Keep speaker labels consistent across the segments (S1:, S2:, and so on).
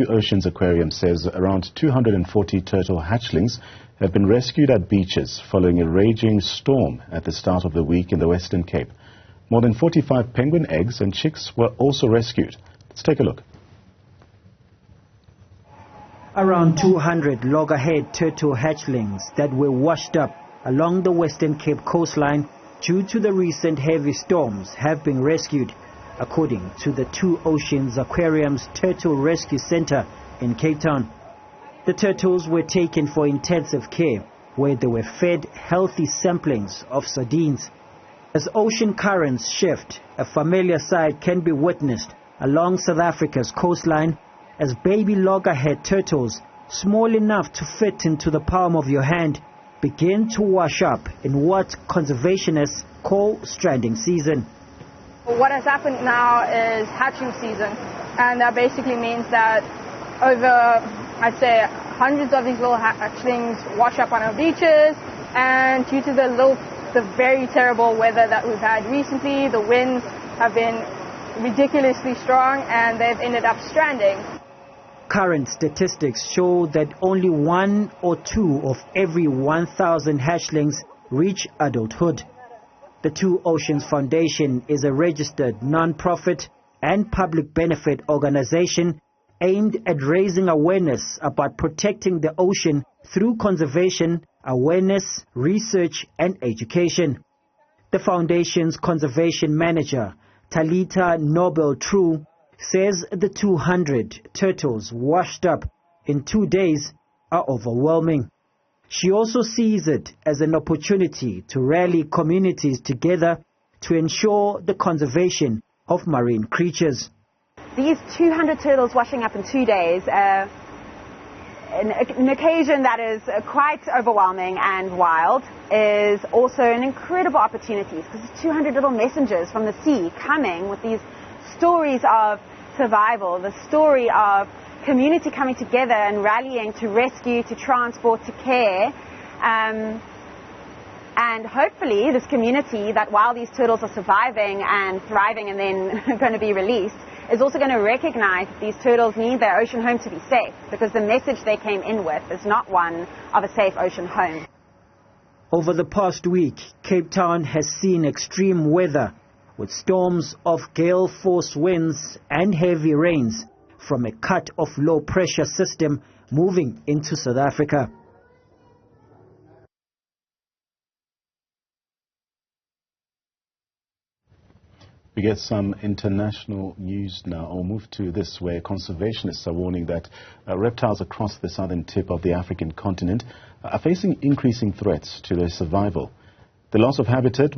S1: Oceans Aquarium says around 240 turtle hatchlings have been rescued at beaches following a raging storm at the start of the week in the Western Cape. More than 45 penguin eggs and chicks were also rescued. Let's take a look.
S2: Around 200 loggerhead turtle hatchlings that were washed up along the Western Cape coastline due to the recent heavy storms have been rescued, according to the Two Oceans Aquarium's Turtle Rescue Center in Cape Town. The turtles were taken for intensive care, where they were fed healthy samplings of sardines. As ocean currents shift, a familiar sight can be witnessed along South Africa's coastline as baby loggerhead turtles, small enough to fit into the palm of your hand, begin to wash up in what conservationists call stranding season.
S3: What has happened now is hatching season, and that basically means that over, I'd say, hundreds of these little hatchlings wash up on our beaches, and due to the very terrible weather that we've had recently, the winds have been ridiculously strong and they've ended up stranding.
S2: Current statistics show that only 1 or 2 of every 1,000 hatchlings reach adulthood. The Two Oceans Foundation is a registered non-profit and public benefit organization aimed at raising awareness about protecting the ocean through conservation, awareness, research and education. The foundation's conservation manager, Talita Nobel-True, says the 200 turtles washed up in 2 days are overwhelming. She also sees it as an opportunity to rally communities together to ensure the conservation of marine creatures.
S4: These 200 turtles washing up in 2 days, an occasion that is quite overwhelming and wild, is also an incredible opportunity because it's 200 little messengers from the sea coming with these stories of survival, the story of community coming together and rallying to rescue, to transport, to care. And hopefully this community, that while these turtles are surviving and thriving and then going to be released, is also going to recognize that these turtles need their ocean home to be safe, because the message they came in with is not one of a safe ocean home.
S2: Over the past week, Cape Town has seen extreme weather with storms of gale force winds and heavy rains from a cut-off low-pressure system moving into South Africa.
S1: We get some international news now. I'll move to this, where conservationists are warning that reptiles across the southern tip of the African continent are facing increasing threats to their survival. The loss of habitat,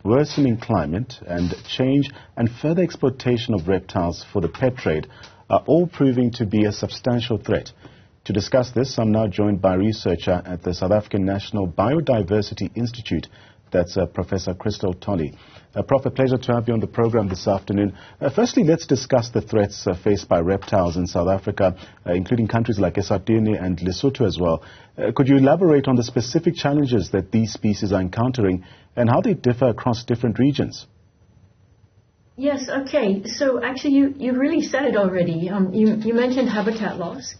S1: worsening climate and change, and further exploitation of reptiles for the pet trade are all proving to be a substantial threat. To discuss this, I'm now joined by a researcher at the South African National Biodiversity Institute. That's Professor Krystal Tolley. Prof, a pleasure to have you on the program this afternoon. Firstly, let's discuss the threats faced by reptiles in South Africa, including countries like Eswatini and Lesotho as well. Could you elaborate on the specific challenges that these species are encountering and how they differ across different regions?
S5: Yes, okay. So actually you really said it already. You mentioned habitat loss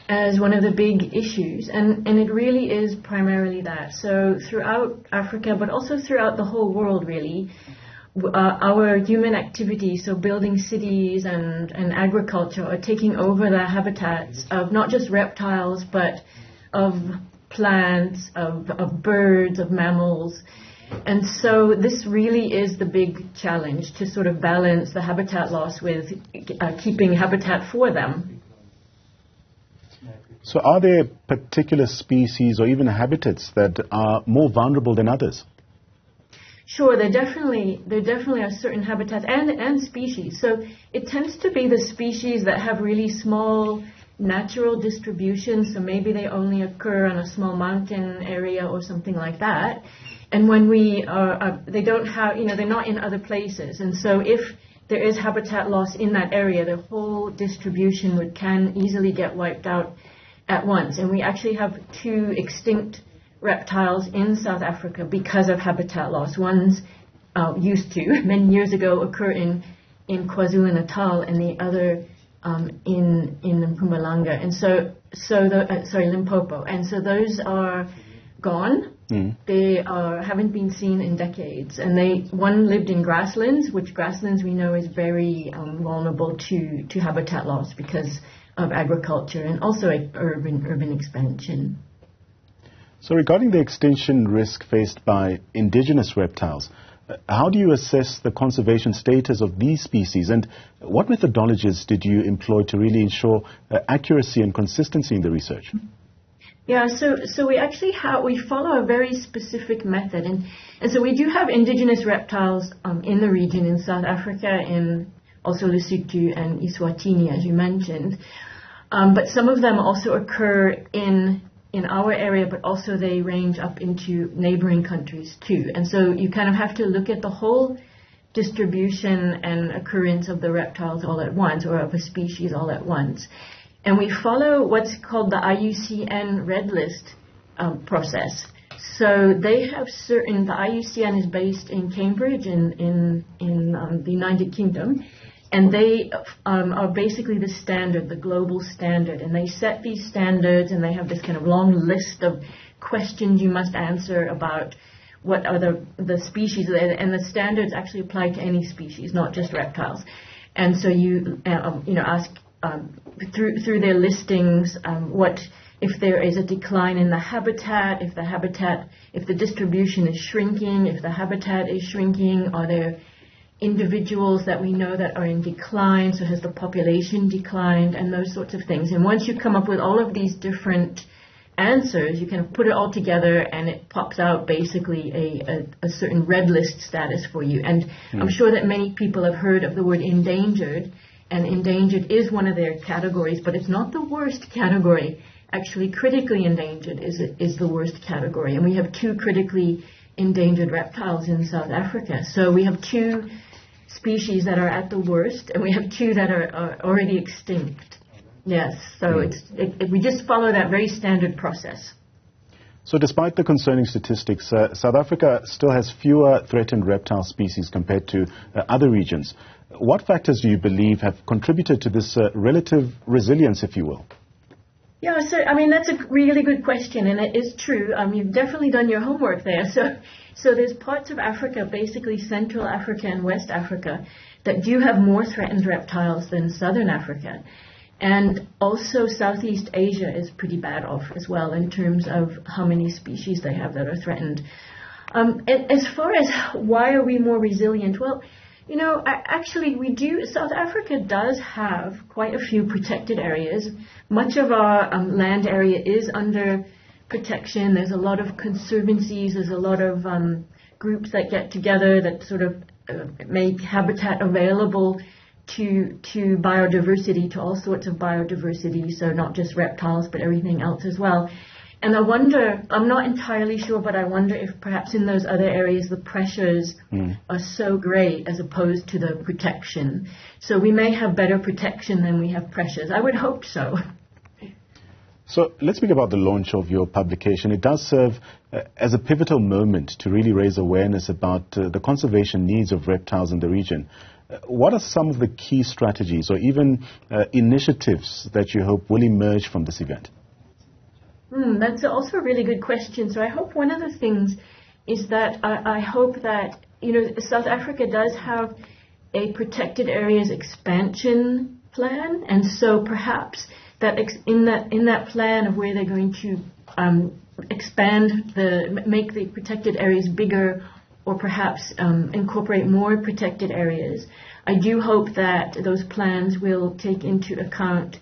S5: as one of the big issues, and it really is primarily that. So throughout Africa, but also throughout the whole world really, our human activities, so building cities and agriculture, are taking over the habitats of not just reptiles, but of plants, of birds, of mammals. And so this really is the big challenge, to sort of balance the habitat loss with keeping habitat for them.
S1: So are there particular species or even habitats that are more vulnerable than others?
S5: Sure, there definitely are certain habitats and species. So it tends to be the species that have really small natural distribution. So maybe they only occur on a small mountain area or something like that. And when they don't have, they're not in other places. And so if there is habitat loss in that area, the whole distribution can easily get wiped out at once. And we actually have 2 extinct reptiles in South Africa because of habitat loss. One's used to, many years ago, occur in KwaZulu-Natal, and the other in Mpumalanga, and Limpopo, and so those are gone. They haven't been seen in decades, and one lived in grasslands, which grasslands we know is very vulnerable to habitat loss because of agriculture and also urban expansion.
S1: So regarding the extinction risk faced by indigenous reptiles, how do you assess the conservation status of these species, and what methodologies did you employ to really ensure accuracy and consistency in the research?
S5: Yeah, so we actually we follow a very specific method, and so we do have indigenous reptiles in the region in South Africa, in also Lesotho and Eswatini, as you mentioned, but some of them also occur in our area, but also they range up into neighboring countries too. And so you kind of have to look at the whole distribution and occurrence of the reptiles all at once, or of a species all at once. And we follow what's called the IUCN Red List process. So they have the IUCN is based in Cambridge in the United Kingdom. And they are basically the standard, the global standard. And they set these standards, and they have this kind of long list of questions you must answer about what are the species. And the standards actually apply to any species, not just reptiles. And so you ask through their listings what if there is a decline in the habitat, if the distribution is shrinking, if the habitat is shrinking, are there individuals that we know that are in decline, so has the population declined, and those sorts of things. And once you come up with all of these different answers, you kind of put it all together, and it pops out basically a certain red list status for you. And I'm sure that many people have heard of the word endangered, and endangered is one of their categories, but it's not the worst category. Actually, critically endangered is the worst category, and we have 2 critically endangered reptiles in South Africa. So we have 2 species that are at the worst, and we have 2 that are already extinct. Yes, so we just follow that very standard process.
S1: So despite the concerning statistics, South Africa still has fewer threatened reptile species compared to other regions. What factors do you believe have contributed to this relative resilience, if you will?
S5: Yeah, so I mean that's a really good question, and it is true. You've definitely done your homework there. So there's parts of Africa, basically Central Africa and West Africa, that do have more threatened reptiles than Southern Africa, and also Southeast Asia is pretty bad off as well in terms of how many species they have that are threatened. As far as why are we more resilient, well, actually South Africa does have quite a few protected areas. Much of our land area is under protection. There's a lot of conservancies. There's a lot of groups that get together that sort of make habitat available to biodiversity, to all sorts of biodiversity. So not just reptiles, but everything else as well. And I wonder, I'm not entirely sure, but I wonder if perhaps in those other areas the pressures are so great as opposed to the protection. So we may have better protection than we have pressures. I would hope so.
S1: So let's speak about the launch of your publication. It does serve as a pivotal moment to really raise awareness about the conservation needs of reptiles in the region. What are some of the key strategies or even initiatives that you hope will emerge from this event?
S5: That's also a really good question. So I hope one of the things is that I hope that, South Africa does have a protected areas expansion plan. And so perhaps that in that plan of where they're going to make the protected areas bigger, or perhaps incorporate more protected areas, I do hope that those plans will take into account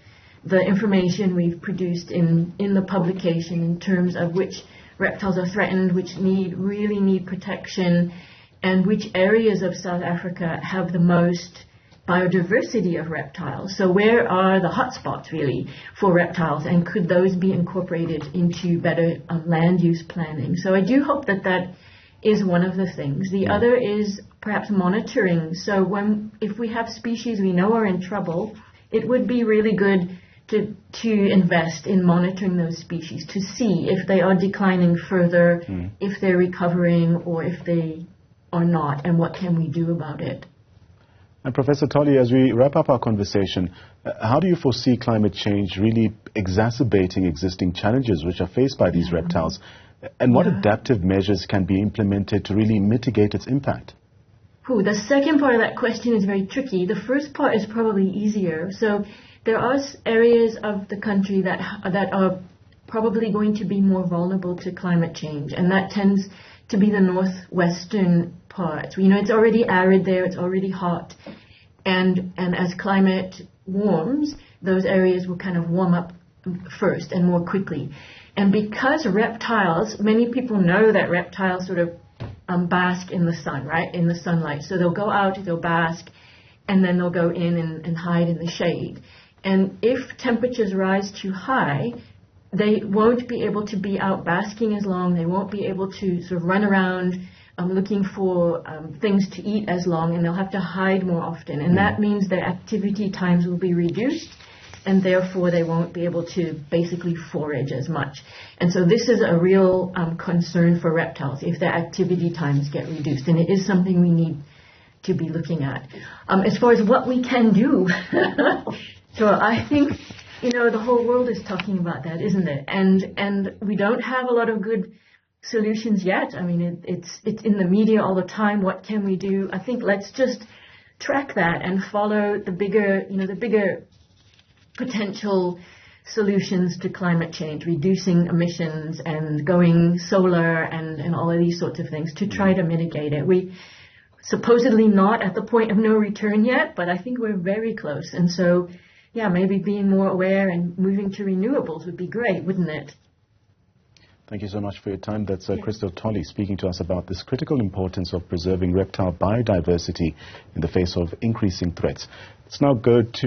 S5: the information we've produced in the publication in terms of which reptiles are threatened, which really need protection, and which areas of South Africa have the most biodiversity of reptiles. So where are the hotspots really for reptiles, and could those be incorporated into better land use planning? So I do hope that is one of the things. The other is perhaps monitoring. So if we have species we know are in trouble, it would be really good to invest in monitoring those species to see if they are declining further, if they're recovering, or if they are not, and what can we do about it.
S1: And Professor Tolley, as we wrap up our conversation, how do you foresee climate change really exacerbating existing challenges which are faced by these reptiles? And what adaptive measures can be implemented to really mitigate its impact?
S5: The second part of that question is very tricky. The first part is probably easier. So there are areas of the country that are probably going to be more vulnerable to climate change, and that tends to be the northwestern parts. You know, it's already arid there, it's already hot, and as climate warms, those areas will kind of warm up first and more quickly. And because reptiles, many people know that reptiles sort of bask in the sun, right, in the sunlight. So they'll go out, they'll bask, and then they'll go in and hide in the shade. And if temperatures rise too high, they won't be able to be out basking as long. They won't be able to sort of run around looking for things to eat as long, and they'll have to hide more often. And that means their activity times will be reduced, and therefore they won't be able to basically forage as much. And so this is a real concern for reptiles if their activity times get reduced. And it is something we need to be looking at. As far as what we can do, so I think, you know, the whole world is talking about that, isn't it? And we don't have a lot of good solutions yet. I mean, it's in the media all the time. What can we do? I think let's just track that and follow the bigger potential solutions to climate change, reducing emissions and going solar and all of these sorts of things to try to mitigate it. We supposedly not at the point of no return yet, but I think we're very close. And so, yeah, maybe being more aware and moving to renewables would be great, wouldn't it?
S1: Thank you so much for your time. That's Krystal Tolley speaking to us about this critical importance of preserving reptile biodiversity in the face of increasing threats. Let's now go to